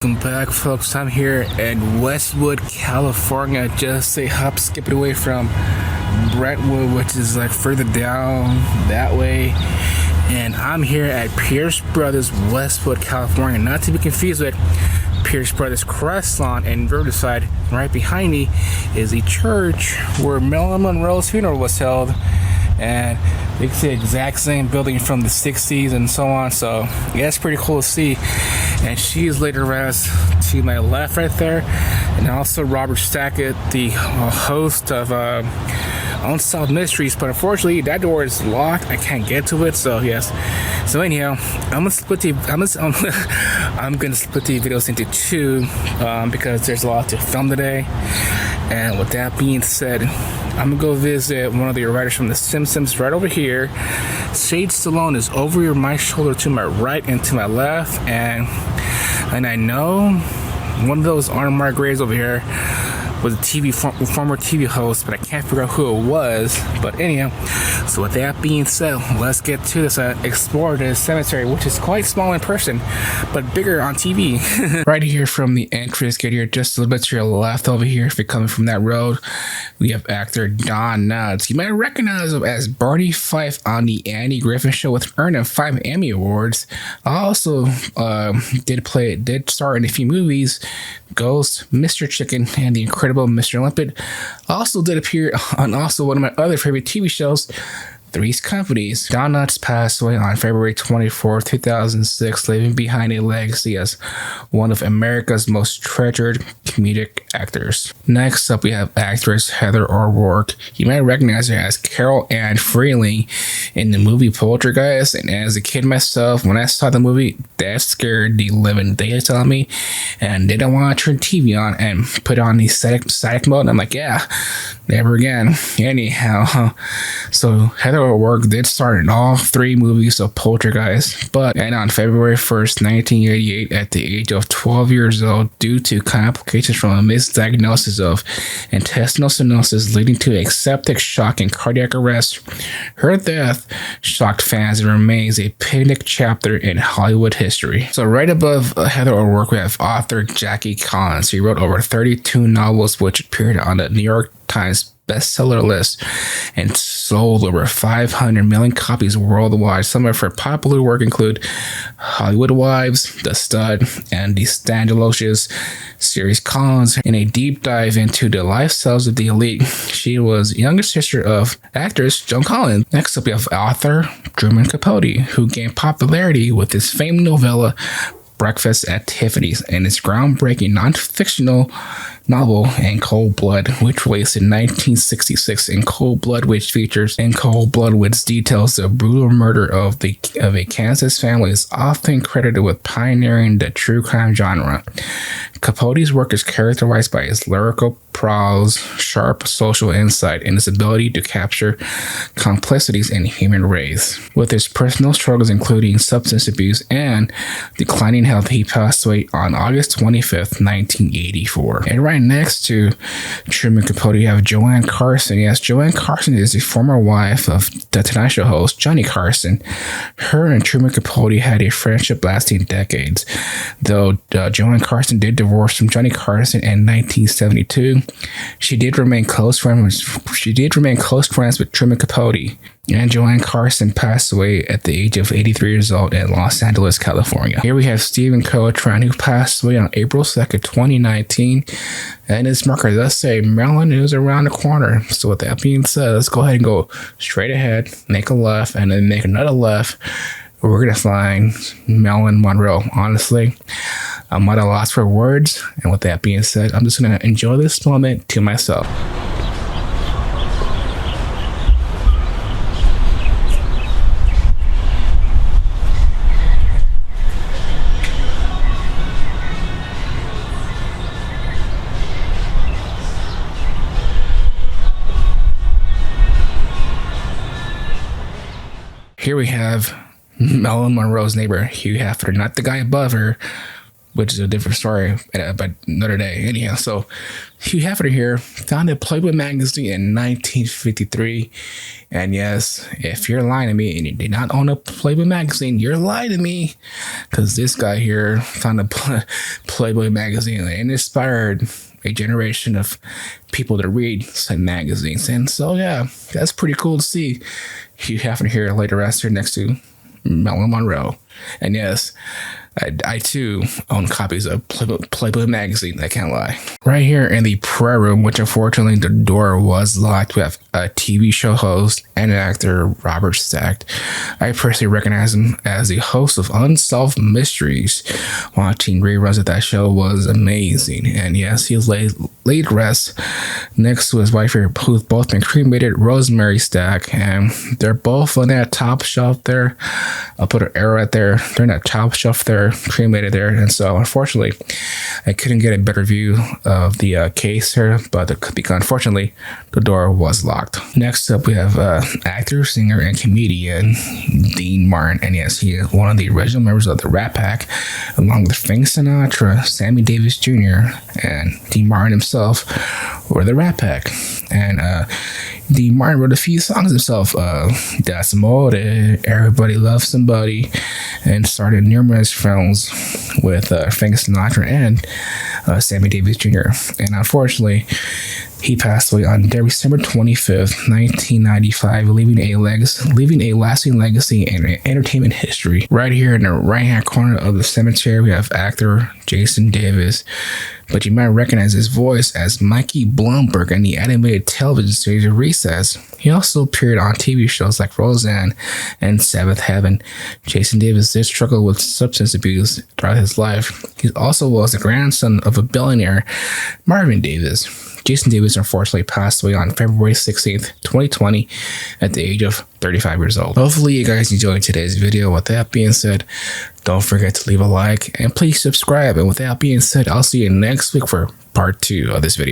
Welcome back, folks. I'm here in Westwood, California. Just a hop, skip it away from Brentwood, which is like further down that way. And I'm here at Pierce Brothers, Westwood, California. Not to be confused with Pierce Brothers Crestlawn in Riverside. Right behind me is the church where Marilyn Monroe's funeral was held. And you can see the exact same building from the 60s and so on. So yeah, it's pretty cool to see. And she is laid to rest to my left right there. And also Robert Stackett, the host of Unsolved Mysteries. But unfortunately, that door is locked. I can't get to it. So yes. So anyhow, I'm gonna split the videos into two because there's a lot to film today. And with that being said, I'm gonna go visit one of the writers from The Simpsons right over here. Sage Stallone is over my shoulder to my right and to my left, and I know one of those unmarked graves over here was a former TV host, but I can't figure out who it was. But anyhow, so with that being said, let's get to this. Explore this cemetery, which is quite small in person, but bigger on TV. Right here from the entrance gate here, just a little bit to your left over here, if you're coming from that road, we have actor Don Knotts. You might recognize him as Barney Fife on the Andy Griffin Show, with earning 5 Emmy Awards. Also did star in a few movies, Ghost, Mr. Chicken, and The Incredible Mr. Olympic. Also did appear on also one of my other favorite TV shows, Three's Companies. Don Knotts passed away on February 24, 2006, leaving behind a legacy as one of America's most treasured comedic actors. Next up, we have actress Heather O'Rourke. You might recognize her as Carol Ann Freeling in the movie Poltergeist. And as a kid myself, when I saw the movie, that scared the living daylights out of me, and didn't want to turn TV on and put on the static mode. And I'm like, yeah, never again. Anyhow, so Heather O'Rourke did star in all 3 movies of Poltergeist, and on February 1st, 1988, at the age of 12 years old, due to complications from a misdiagnosis of intestinal stenosis leading to septic shock and cardiac arrest, her death shocked fans and remains a picnic chapter in Hollywood history. So right above Heather O'Rourke, we have author Jackie Collins. He wrote over 32 novels, which appeared on the New York Times bestseller list and sold over 500 million copies worldwide. Some of her popular work include Hollywood Wives, The Stud, and the Scandalocious series. Collins in a deep dive into the lifestyles of the elite. She was younger sister of actress Joan Collins. Next up, we have author Truman Capote, who gained popularity with his famed novella Breakfast at Tiffany's and its groundbreaking non-fictional novel In Cold Blood, which released in 1966. In Cold Blood, which details the brutal murder of a Kansas family, is often credited with pioneering the true crime genre. Capote's work is characterized by his lyrical prose, sharp social insight, and his ability to capture complexities in human race. With his personal struggles, including substance abuse and declining health, he passed away on August 25th, 1984. And right next to Truman Capote, you have Joanne Carson. Yes, Joanne Carson is the former wife of the Tonight Show host Johnny Carson. Her and Truman Capote had a friendship lasting decades. Though Joanne Carson did divorce from Johnny Carson in 1972, she did remain close friends with Truman Capote. And Joanne Carson passed away at the age of 83 years old in Los Angeles, California. Here we have Stephen Coltrane, who passed away on April 2nd, 2019. And his marker does say Maryland is around the corner. So with that being said, let's go ahead and go straight ahead, make a left, and then make another left. We're going to find Marilyn Monroe. Honestly, I'm at a loss for words. And with that being said, I'm just going to enjoy this moment to myself. Here we have Marilyn Monroe's neighbor, Hugh Hefner, not the guy above her, which is a different story, but another day. Anyhow, so Hugh Hefner here founded Playboy magazine in 1953. And yes, if you're lying to me and you did not own a Playboy magazine, you're lying to me, because this guy here founded Playboy magazine and inspired a generation of people to read said magazines. And so, yeah, that's pretty cool to see Hugh Hefner here laid to rest here next to Marilyn Monroe. And yes, I too own copies of Playboy magazine. I can't lie. Right here in the prayer room, which unfortunately the door was locked, we have a TV show host and actor, Robert Stack. I personally recognize him as the host of Unsolved Mysteries. Watching reruns of that show was amazing. And yes, he was laid to rest next to his wife here, who's both been cremated, Rosemary Stack. And they're both on that top shelf there. I'll put an arrow right there. They're in that top shelf there, cremated there. And so unfortunately I couldn't get a better view of the case here, but unfortunately the door was locked. Next up we have actor, singer, and comedian Dean Martin. And yes, he is one of the original members of the Rat Pack, along with Frank Sinatra, Sammy Davis Jr., and Dean Martin himself were the Rat Pack. And Dean Martin wrote a few songs himself, Das Amore, Everybody Loves Somebody, and started numerous films with Frank Sinatra and Sammy Davis Jr. And unfortunately, he passed away on December 25th, 1995, leaving a lasting legacy in entertainment history. Right here in the right-hand corner of the cemetery, we have actor Jason Davis, but you might recognize his voice as Mikey Blumberg in the animated television series Recess. He also appeared on TV shows like Roseanne and Seventh Heaven. Jason Davis did struggle with substance abuse throughout his life. He also was the grandson of a billionaire, Marvin Davis. Jason Davis unfortunately passed away on February 16th, 2020 at the age of 35 years old. Hopefully you guys enjoyed today's video. With that being said, don't forget to leave a like and please subscribe. And with that being said, I'll see you next week for part 2 of this video.